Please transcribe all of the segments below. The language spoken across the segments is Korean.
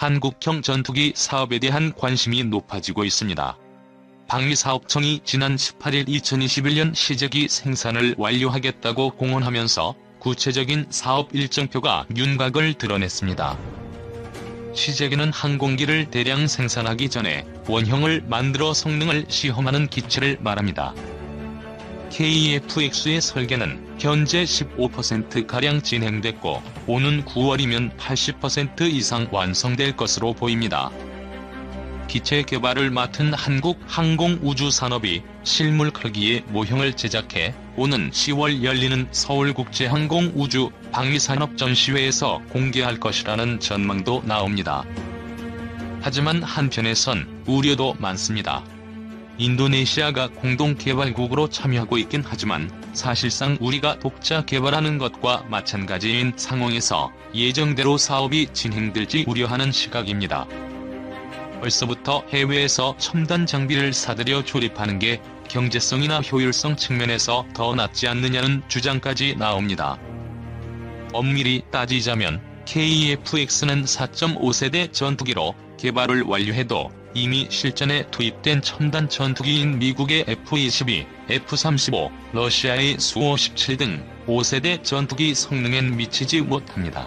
한국형 전투기 사업에 대한 관심이 높아지고 있습니다. 방위사업청이 지난 18일 2021년 시제기 생산을 완료하겠다고 공언하면서 구체적인 사업 일정표가 윤곽을 드러냈습니다. 시제기는 항공기를 대량 생산하기 전에 원형을 만들어 성능을 시험하는 기체를 말합니다. KF-X의 설계는 현재 15%가량 진행됐고 오는 9월이면 80% 이상 완성될 것으로 보입니다. 기체 개발을 맡은 한국항공우주산업이 실물 크기의 모형을 제작해 오는 10월 열리는 서울국제항공우주 방위산업전시회에서 공개할 것이라는 전망도 나옵니다. 하지만 한편에선 우려도 많습니다. 인도네시아가 공동개발국으로 참여하고 있긴 하지만 사실상 우리가 독자 개발하는 것과 마찬가지인 상황에서 예정대로 사업이 진행될지 우려하는 시각입니다. 벌써부터 해외에서 첨단 장비를 사들여 조립하는 게 경제성이나 효율성 측면에서 더 낫지 않느냐는 주장까지 나옵니다. 엄밀히 따지자면 KF-X는 4.5세대 전투기로 개발을 완료해도 이미 실전에 투입된 첨단 전투기인 미국의 F-22, F-35, 러시아의 수-57 등 5세대 전투기 성능엔 미치지 못합니다.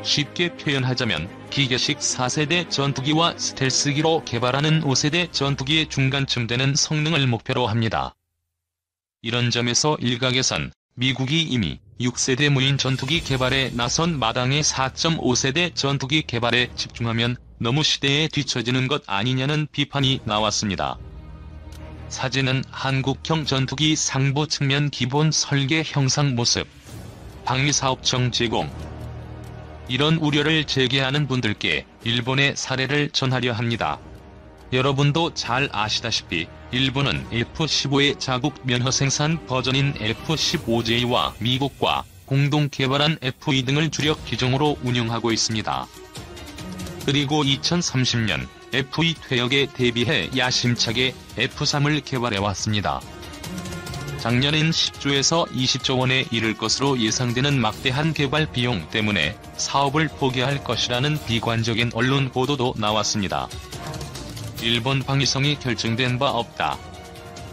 쉽게 표현하자면 기계식 4세대 전투기와 스텔스기로 개발하는 5세대 전투기의 중간쯤 되는 성능을 목표로 합니다. 이런 점에서 일각에선 미국이 이미 6세대 무인 전투기 개발에 나선 마당에 4.5세대 전투기 개발에 집중하면 너무 시대에 뒤처지는 것 아니냐는 비판이 나왔습니다. 사진은 한국형 전투기 상부 측면 기본 설계 형상 모습. 방위사업청 제공. 이런 우려를 제기하는 분들께 일본의 사례를 전하려 합니다. 여러분도 잘 아시다시피 일본은 F-15의 자국 면허 생산 버전인 F-15J와 미국과 공동 개발한 F-2 등을 주력 기종으로 운용하고 있습니다. 그리고 2030년 F-2 퇴역에 대비해 야심차게 F-3을 개발해왔습니다. 작년엔 10조에서 20조 원에 이를 것으로 예상되는 막대한 개발 비용 때문에 사업을 포기할 것이라는 비관적인 언론 보도도 나왔습니다. 일본 방위성이 결정된 바 없다.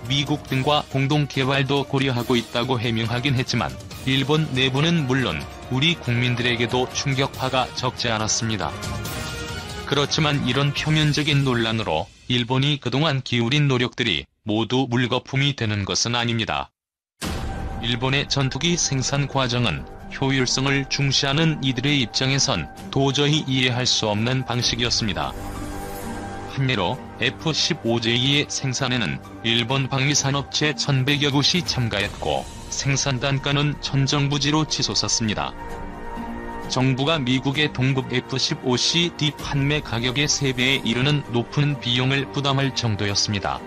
미국 등과 공동 개발도 고려하고 있다고 해명하긴 했지만 일본 내부는 물론 우리 국민들에게도 충격파가 적지 않았습니다. 그렇지만 이런 표면적인 논란으로 일본이 그동안 기울인 노력들이 모두 물거품이 되는 것은 아닙니다. 일본의 전투기 생산 과정은 효율성을 중시하는 이들의 입장에선 도저히 이해할 수 없는 방식이었습니다. 한예로 F-15J의 생산에는 일본 방위산업체 1,100여 곳이 참가했고 생산 단가는 천정부지로 치솟았습니다. 정부가 미국의 동급 F-15CD 판매 가격의 3배에 이르는 높은 비용을 부담할 정도였습니다.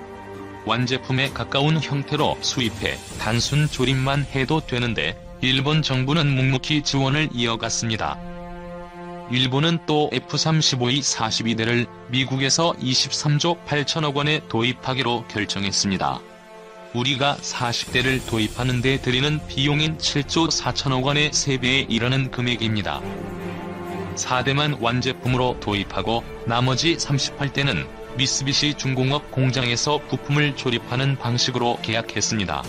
완제품에 가까운 형태로 수입해 단순 조립만 해도 되는데 일본 정부는 묵묵히 지원을 이어갔습니다. 일본은 또 F-35의 42대를 미국에서 23조 8천억 원에 도입하기로 결정했습니다. 우리가 40대를 도입하는 데 들이는 비용인 7조 4천억 원의 3배에 이르는 금액입니다. 4대만 완제품으로 도입하고 나머지 38대는 미쓰비시 중공업 공장에서 부품을 조립하는 방식으로 계약했습니다.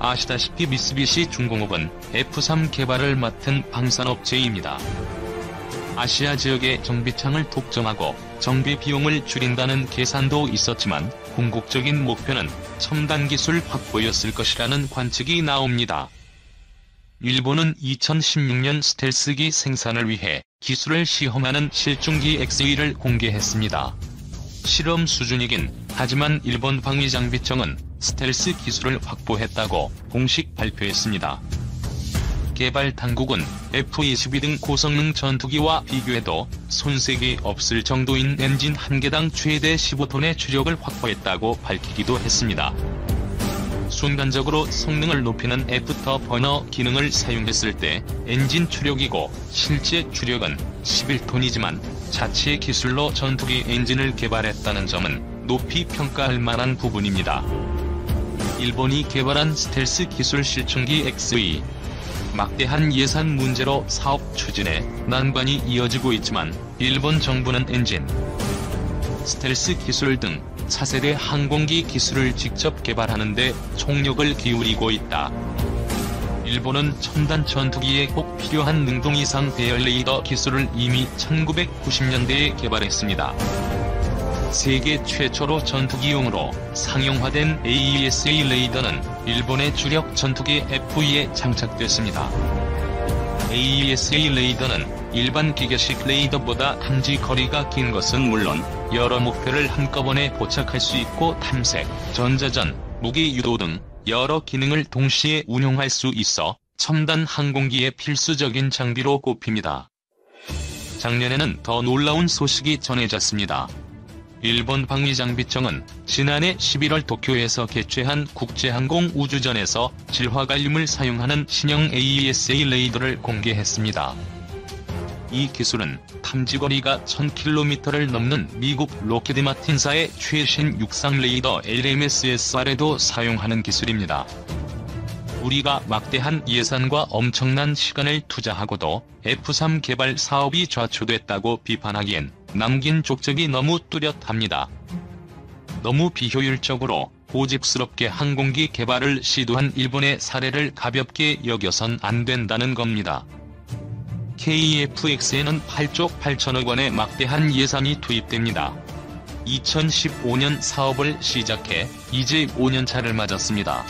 아시다시피 미쓰비시 중공업은 F-3 개발을 맡은 방산업체입니다. 아시아 지역의 정비창을 독점하고 정비 비용을 줄인다는 계산도 있었지만 궁극적인 목표는 첨단 기술 확보였을 것이라는 관측이 나옵니다. 일본은 2016년 스텔스기 생산을 위해 기술을 시험하는 실중기 X-2를 공개했습니다. 실험 수준이긴 하지만 일본 방위장비청은 스텔스 기술을 확보했다고 공식 발표했습니다. 개발 당국은 F-22 등 고성능 전투기와 비교해도 손색이 없을 정도인 엔진 한 개당 최대 15톤의 추력을 확보했다고 밝히기도 했습니다. 순간적으로 성능을 높이는 애프터 버너 기능을 사용했을 때 엔진 추력이고 실제 추력은 11톤이지만 자체 기술로 전투기 엔진을 개발했다는 점은 높이 평가할 만한 부분입니다. 일본이 개발한 스텔스 기술 실중기 X-2 막대한 예산 문제로 사업 추진에 난관이 이어지고 있지만 일본 정부는 엔진, 스텔스 기술 등 차세대 항공기 기술을 직접 개발하는 데 총력을 기울이고 있다. 일본은 첨단 전투기에 꼭 필요한 능동 이상 배열 레이더 기술을 이미 1990년대에 개발했습니다. 세계 최초로 전투기용으로 상용화된 AESA 레이더는 일본의 주력 전투기 F2에 장착됐습니다. AESA 레이더는 일반 기계식 레이더보다 탐지 거리가 긴 것은 물론 여러 목표를 한꺼번에 포착할 수 있고 탐색, 전자전, 무기 유도 등 여러 기능을 동시에 운용할 수 있어 첨단 항공기의 필수적인 장비로 꼽힙니다. 작년에는 더 놀라운 소식이 전해졌습니다. 일본 방위장비청은 지난해 11월 도쿄에서 개최한 국제항공우주전에서 질화갈륨을 사용하는 신형 AESA 레이더를 공개했습니다. 이 기술은 탐지거리가 1000km를 넘는 미국 로키드 마틴사의 최신 육상 레이더 LMS-SR에도 사용하는 기술입니다. 우리가 막대한 예산과 엄청난 시간을 투자하고도 F3 개발 사업이 좌초됐다고 비판하기엔 남긴 족적이 너무 뚜렷합니다. 너무 비효율적으로 고집스럽게 항공기 개발을 시도한 일본의 사례를 가볍게 여겨선 안 된다는 겁니다. KEFX에는 8조 8천억 원의 막대한 예산이 투입됩니다. 2015년 사업을 시작해 이제 5년차를 맞았습니다.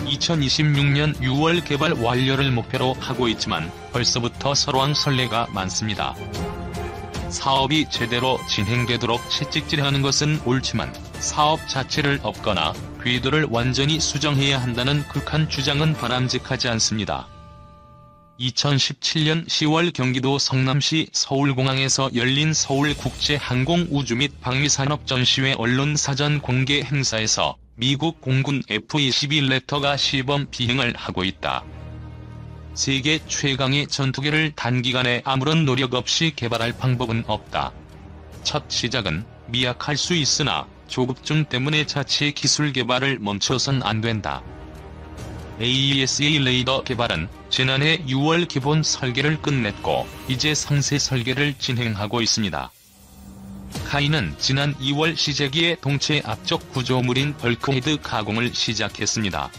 2026년 6월 개발 완료를 목표로 하고 있지만 벌써부터 설왕설래가 많습니다. 사업이 제대로 진행되도록 채찍질하는 것은 옳지만 사업 자체를 엎거나 궤도를 완전히 수정해야 한다는 극한 주장은 바람직하지 않습니다. 2017년 10월 경기도 성남시 서울공항에서 열린 서울국제항공우주 및 방위산업 전시회 언론사전 공개 행사에서 미국 공군 F-22 랩터가 시범 비행을 하고 있다. 세계 최강의 전투기를 단기간에 아무런 노력 없이 개발할 방법은 없다. 첫 시작은 미약할 수 있으나 조급증 때문에 자체 기술 개발을 멈춰선 안 된다. AESA 레이더 개발은 지난해 6월 기본 설계를 끝냈고 이제 상세 설계를 진행하고 있습니다. 카이는 지난 2월 시제기에 동체 앞쪽 구조물인 벌크헤드 가공을 시작했습니다.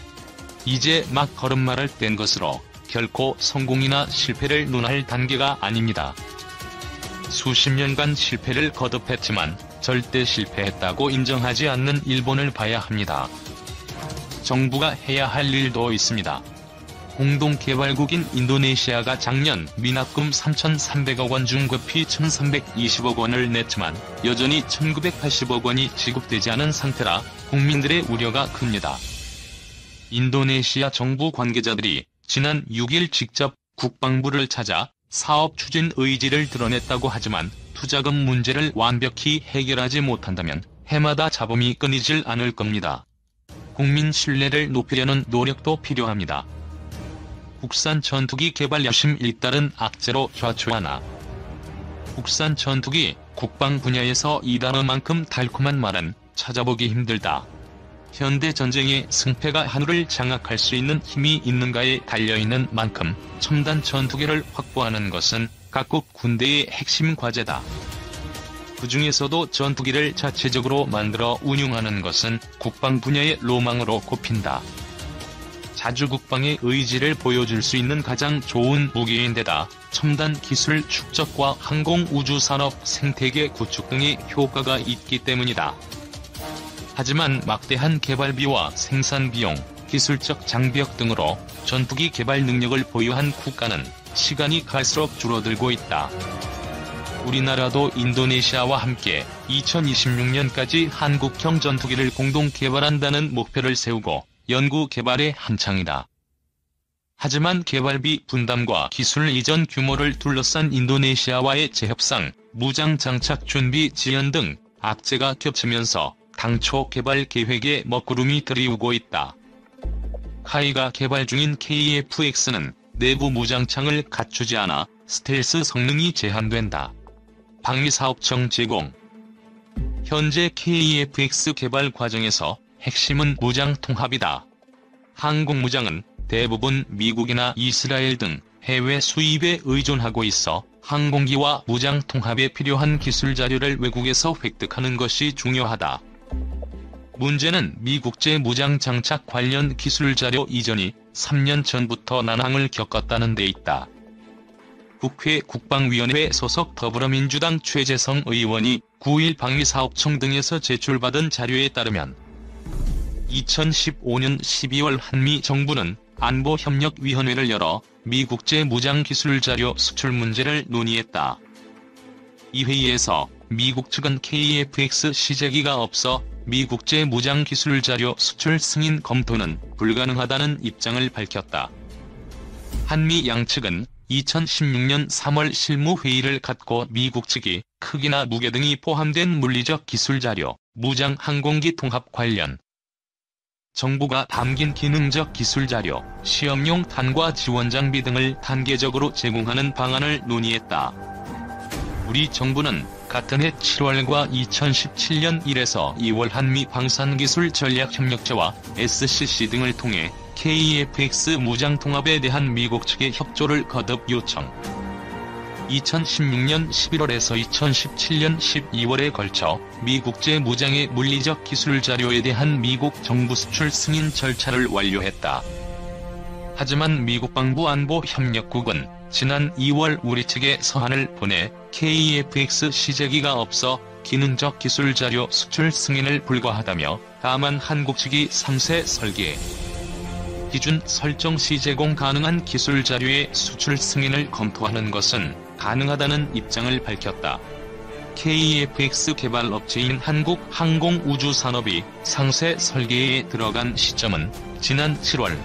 이제 막 걸음마를 뗀 것으로 결코 성공이나 실패를 논할 단계가 아닙니다. 수십 년간 실패를 거듭했지만 절대 실패했다고 인정하지 않는 일본을 봐야 합니다. 정부가 해야 할 일도 있습니다. 공동개발국인 인도네시아가 작년 미납금 3,300억 원 중 급히 1,320억 원을 냈지만 여전히 1,980억 원이 지급되지 않은 상태라 국민들의 우려가 큽니다. 인도네시아 정부 관계자들이 지난 6일 직접 국방부를 찾아 사업 추진 의지를 드러냈다고 하지만 투자금 문제를 완벽히 해결하지 못한다면 해마다 잡음이 끊이질 않을 겁니다. 국민 신뢰를 높이려는 노력도 필요합니다. 국산 전투기 개발 야심 일달은 악재로 좌초하나. 국산 전투기, 국방 분야에서 이 단어만큼 달콤한 말은 찾아보기 힘들다. 현대 전쟁의 승패가 하늘을 장악할 수 있는 힘이 있는가에 달려있는 만큼 첨단 전투기를 확보하는 것은 각국 군대의 핵심 과제다. 그 중에서도 전투기를 자체적으로 만들어 운용하는 것은 국방 분야의 로망으로 꼽힌다. 자주 국방의 의지를 보여줄 수 있는 가장 좋은 무기인데다 첨단 기술 축적과 항공우주산업 생태계 구축 등의 효과가 있기 때문이다. 하지만 막대한 개발비와 생산비용, 기술적 장벽 등으로 전투기 개발 능력을 보유한 국가는 시간이 갈수록 줄어들고 있다. 우리나라도 인도네시아와 함께 2026년까지 한국형 전투기를 공동 개발한다는 목표를 세우고 연구 개발에 한창이다. 하지만 개발비 분담과 기술 이전 규모를 둘러싼 인도네시아와의 재협상, 무장 장착 준비 지연 등 악재가 겹치면서 당초 개발 계획에 먹구름이 들이우고 있다. 카이가 개발 중인 KEFX는 내부 무장창을 갖추지 않아 스텔스 성능이 제한된다. 방위사업청 제공. 현재 KEFX 개발 과정에서 핵심은 무장 통합이다. 항공무장은 대부분 미국이나 이스라엘 등 해외 수입에 의존하고 있어 항공기와 무장 통합에 필요한 기술 자료를 외국에서 획득하는 것이 중요하다. 문제는 미국제 무장 장착 관련 기술 자료 이전이 3년 전부터 난항을 겪었다는 데 있다. 국회 국방위원회 소속 더불어민주당 최재성 의원이 9일 방위사업청 등에서 제출받은 자료에 따르면 2015년 12월 한미 정부는 안보협력위원회를 열어 미국제 무장기술 자료 수출 문제를 논의했다. 이 회의에서 미국 측은 KF-X 시제기가 없어 미국제 무장기술 자료 수출 승인 검토는 불가능하다는 입장을 밝혔다. 한미 양측은 2016년 3월 실무회의를 갖고 미국 측이 크기나 무게 등이 포함된 물리적 기술 자료, 무장 항공기 통합 관련 정보가 담긴 기능적 기술 자료, 시험용 탄과 지원 장비 등을 단계적으로 제공하는 방안을 논의했다. 우리 정부는 같은 해 7월과 2017년 1에서 2월 한미 방산기술 전략협력체와 SCC 등을 통해 KF-X 무장 통합에 대한 미국 측의 협조를 거듭 요청. 2016년 11월에서 2017년 12월에 걸쳐 미국제 무장의 물리적 기술 자료에 대한 미국 정부 수출 승인 절차를 완료했다. 하지만 미국 방부 안보협력국은 지난 2월 우리 측에 서한을 보내 KF-X 시제기가 없어 기능적 기술 자료 수출 승인을 불가하다며 다만 한국 측이 상세 설계, 기준 설정 시 제공 가능한 기술 자료의 수출 승인을 검토하는 것은 가능하다는 입장을 밝혔다. KF-X 개발 업체인 한국항공우주산업이 상세 설계에 들어간 시점은 지난 7월.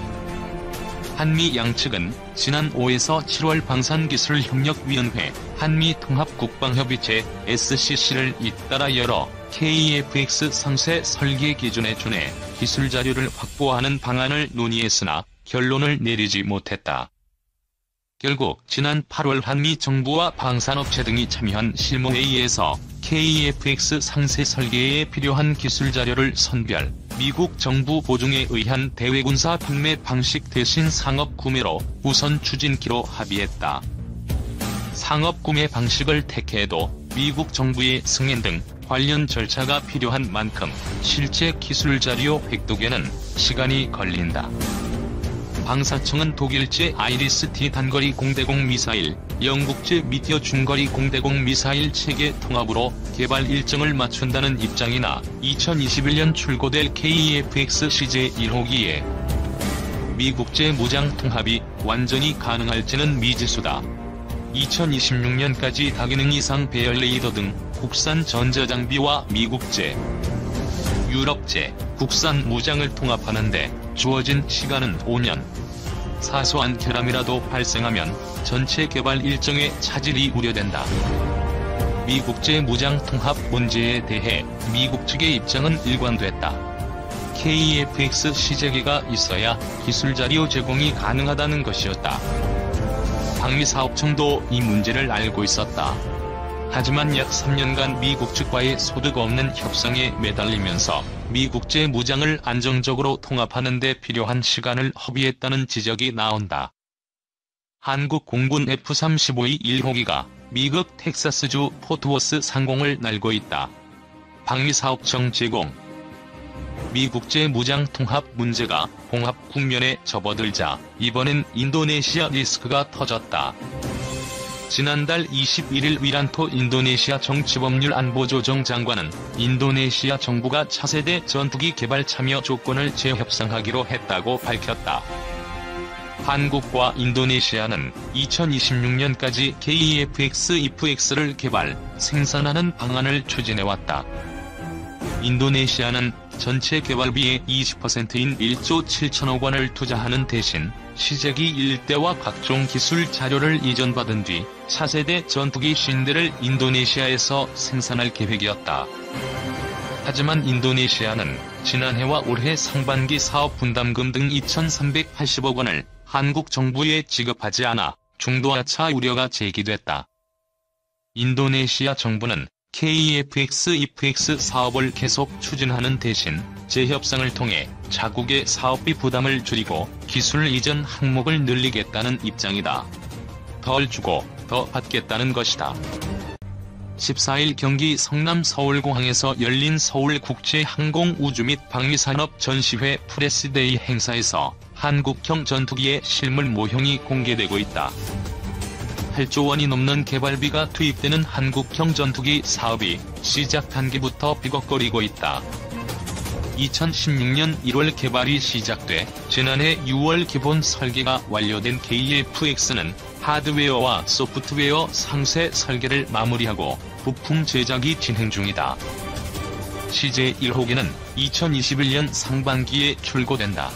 한미 양측은 지난 5에서 7월 방산기술협력위원회 한미통합국방협의체 SCC를 잇따라 열어 KF-X 상세 설계 기준에 준해 기술 자료를 확보하는 방안을 논의했으나 결론을 내리지 못했다. 결국 지난 8월 한미 정부와 방산업체 등이 참여한 실무회의에서 KF-X 상세 설계에 필요한 기술 자료를 선별, 미국 정부 보증에 의한 대외군사 판매 방식 대신 상업 구매로 우선 추진키로 합의했다. 상업 구매 방식을 택해도 미국 정부의 승인 등 관련 절차가 필요한 만큼 실제 기술 자료 획득에는 시간이 걸린다. 방사청은 독일제 아이리스-T 단거리 공대공 미사일, 영국제 미티어 중거리 공대공 미사일 체계 통합으로 개발 일정을 맞춘다는 입장이나 2021년 출고될 KF-X 시제 1호기에 미국제 무장 통합이 완전히 가능할지는 미지수다. 2026년까지 다기능 이상 배열 레이더 등 국산 전자장비와 미국제, 유럽제, 국산 무장을 통합하는데 주어진 시간은 5년. 사소한 결함이라도 발생하면 전체 개발 일정의 차질이 우려된다. 미국제 무장 통합 문제에 대해 미국 측의 입장은 일관됐다. KF-X 시제기가 있어야 기술 자료 제공이 가능하다는 것이었다. 방위사업청도 이 문제를 알고 있었다. 하지만 약 3년간 미국 측과의 소득 없는 협상에 매달리면서 미국제 무장을 안정적으로 통합하는 데 필요한 시간을 허비했다는 지적이 나온다. 한국 공군 F-35의 1호기가 미국 텍사스주 포트워스 상공을 날고 있다. 방위사업청 제공. 미국제 무장 통합 문제가 봉합 국면에 접어들자 이번엔 인도네시아 리스크가 터졌다. 지난달 21일 위란토 인도네시아 정치법률 안보조정 장관은 인도네시아 정부가 차세대 전투기 개발 참여 조건을 재협상하기로 했다고 밝혔다. 한국과 인도네시아는 2026년까지 KF-X-IF-X를 개발, 생산하는 방안을 추진해왔다. 인도네시아는 전체 개발비의 20%인 1조 7천억 원을 투자하는 대신 시제기 1대와 각종 기술 자료를 이전받은 뒤 차세대 전투기 50대를 인도네시아에서 생산할 계획이었다. 하지만 인도네시아는 지난해와 올해 상반기 사업 분담금 등 2,380억 원을 한국 정부에 지급하지 않아 중도하차 우려가 제기됐다. 인도네시아 정부는 KF-X-IF-X 사업을 계속 추진하는 대신 재협상을 통해 자국의 사업비 부담을 줄이고 기술 이전 항목을 늘리겠다는 입장이다. 덜 주고 더 받겠다는 것이다. 14일 경기 성남 서울공항에서 열린 서울국제항공우주 및 방위산업 전시회 프레스데이 행사에서 한국형 전투기의 실물 모형이 공개되고 있다. 8조 원이 넘는 개발비가 투입되는 한국형 전투기 사업이 시작 단계부터 삐걱거리고 있다. 2016년 1월 개발이 시작돼 지난해 6월 기본 설계가 완료된 KF-X는 하드웨어와 소프트웨어 상세 설계를 마무리하고 부품 제작이 진행 중이다. CJ 1호기는 2021년 상반기에 출고된다.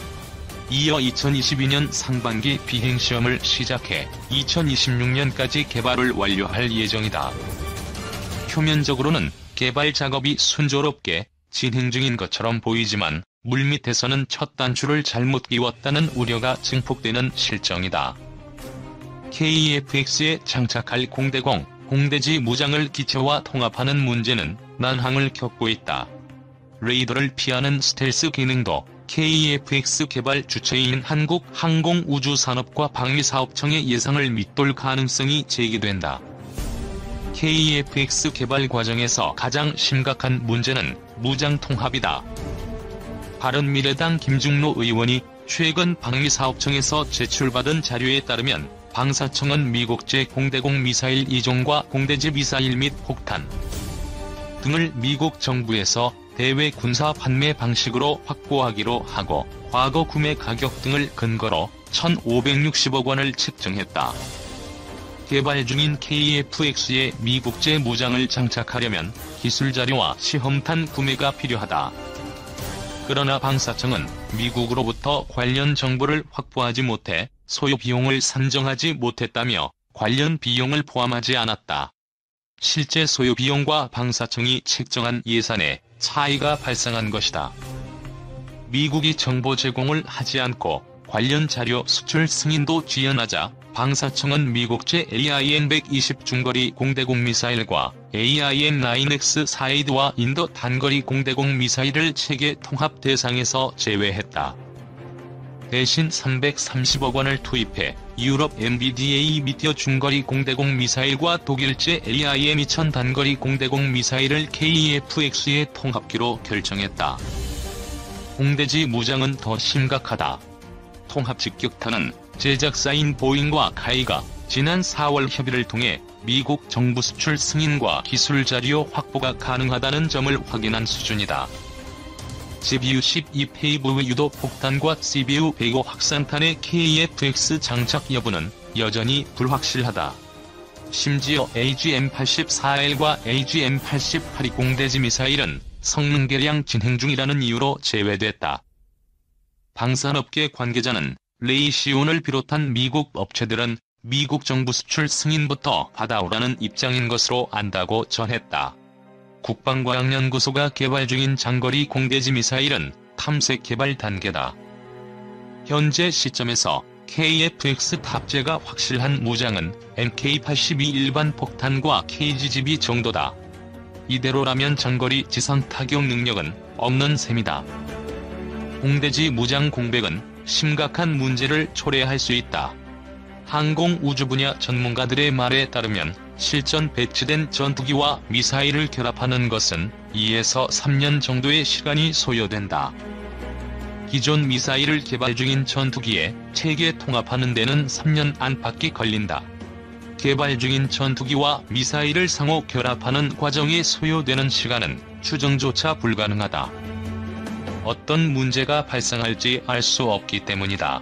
이어 2022년 상반기 비행시험을 시작해 2026년까지 개발을 완료할 예정이다. 표면적으로는 개발 작업이 순조롭게 진행 중인 것처럼 보이지만 물밑에서는 첫 단추를 잘못 끼웠다는 우려가 증폭되는 실정이다. KF-X에 장착할 공대공, 공대지 무장을 기체와 통합하는 문제는 난항을 겪고 있다. 레이더를 피하는 스텔스 기능도 KF-X 개발 주체인 한국항공우주산업과 방위사업청의 예상을 밑돌 가능성이 제기된다. KF-X 개발 과정에서 가장 심각한 문제는 무장 통합이다. 바른미래당 김중로 의원이 최근 방위사업청에서 제출받은 자료에 따르면 방사청은 미국제 공대공 미사일 2종과 공대지 미사일 및 폭탄 등을 미국 정부에서 대외 군사 판매 방식으로 확보하기로 하고 과거 구매 가격 등을 근거로 1,560억 원을 책정했다. 개발 중인 KF-X에 미국제 무장을 장착하려면 기술 자료와 시험탄 구매가 필요하다. 그러나 방사청은 미국으로부터 관련 정보를 확보하지 못해 소요 비용을 산정하지 못했다며 관련 비용을 포함하지 않았다. 실제 소요 비용과 방사청이 책정한 예산에 차이가 발생한 것이다. 미국이 정보 제공을 하지 않고 관련 자료 수출 승인도 지연하자 방사청은 미국제 AIM-120 중거리 공대공 미사일과 AIM-9X 사이드와 인도 단거리 공대공 미사일을 체계 통합 대상에서 제외했다. 대신 330억 원을 투입해 유럽 MBDA 미티어 중거리 공대공 미사일과 독일제 AIM-2000 단거리 공대공 미사일을 KF-X에 통합기로 결정했다. 공대지 무장은 더 심각하다. 통합 직격탄은 제작사인 보잉과 카이가 지난 4월 협의를 통해 미국 정부 수출 승인과 기술 자료 확보가 가능하다는 점을 확인한 수준이다. GBU-12 페이브 유도 폭탄과 CBU-105 확산탄의 KF-X 장착 여부는 여전히 불확실하다. 심지어 AGM-84L과 AGM-88이 공대지 미사일은 성능 개량 진행 중이라는 이유로 제외됐다. 방산업계 관계자는 레이시온을 비롯한 미국 업체들은 미국 정부 수출 승인부터 받아오라는 입장인 것으로 안다고 전했다. 국방과학연구소가 개발 중인 장거리 공대지 미사일은 탐색 개발 단계다. 현재 시점에서 KF-X 탑재가 확실한 무장은 MK-82 일반 폭탄과 KGB 정도다. 이대로라면 장거리 지상 타격 능력은 없는 셈이다. 공대지 무장 공백은 심각한 문제를 초래할 수 있다. 항공우주 분야 전문가들의 말에 따르면 실전 배치된 전투기와 미사일을 결합하는 것은 2에서 3년 정도의 시간이 소요된다. 기존 미사일을 개발 중인 전투기에 체계 통합하는 데는 3년 안팎이 걸린다. 개발 중인 전투기와 미사일을 상호 결합하는 과정에 소요되는 시간은 추정조차 불가능하다. 어떤 문제가 발생할지 알 수 없기 때문이다.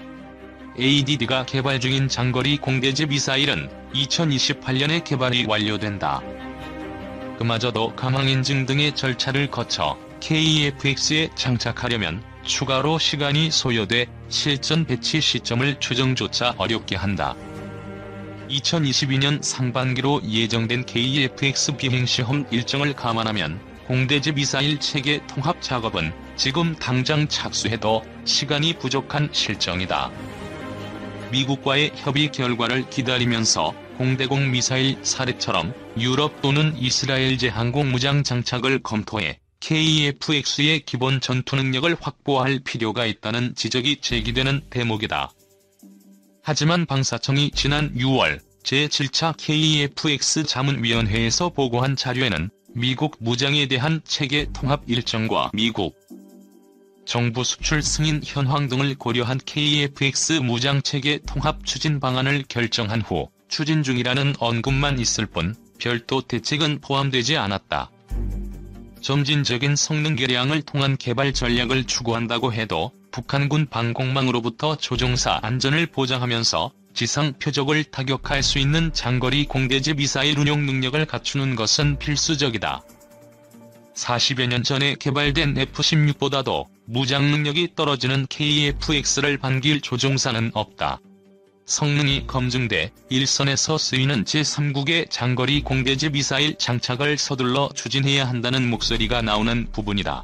ADD가 개발 중인 장거리 공대지 미사일은 2028년에 개발이 완료된다. 그마저도 가망인증 등의 절차를 거쳐 KF-X에 장착하려면 추가로 시간이 소요돼 실전 배치 시점을 추정조차 어렵게 한다. 2022년 상반기로 예정된 KF-X 비행시험 일정을 감안하면 공대지 미사일 체계 통합 작업은 지금 당장 착수해도 시간이 부족한 실정이다. 미국과의 협의 결과를 기다리면서 공대공 미사일 사례처럼 유럽 또는 이스라엘제 항공무장 장착을 검토해 KF-X의 기본 전투 능력을 확보할 필요가 있다는 지적이 제기되는 대목이다. 하지만 방사청이 지난 6월 제7차 KF-X 자문위원회에서 보고한 자료에는 미국 무장에 대한 체계 통합 일정과 미국 정부 수출 승인 현황 등을 고려한 KF-X 무장체계 통합 추진 방안을 결정한 후 추진 중이라는 언급만 있을 뿐 별도 대책은 포함되지 않았다. 점진적인 성능 개량을 통한 개발 전략을 추구한다고 해도 북한군 방공망으로부터 조종사 안전을 보장하면서 지상 표적을 타격할 수 있는 장거리 공대지 미사일 운용 능력을 갖추는 것은 필수적이다. 40여 년 전에 개발된 F-16보다도 무장 능력이 떨어지는 KF-X를 반길 조종사는 없다. 성능이 검증돼 일선에서 쓰이는 제3국의 장거리 공대지 미사일 장착을 서둘러 추진해야 한다는 목소리가 나오는 부분이다.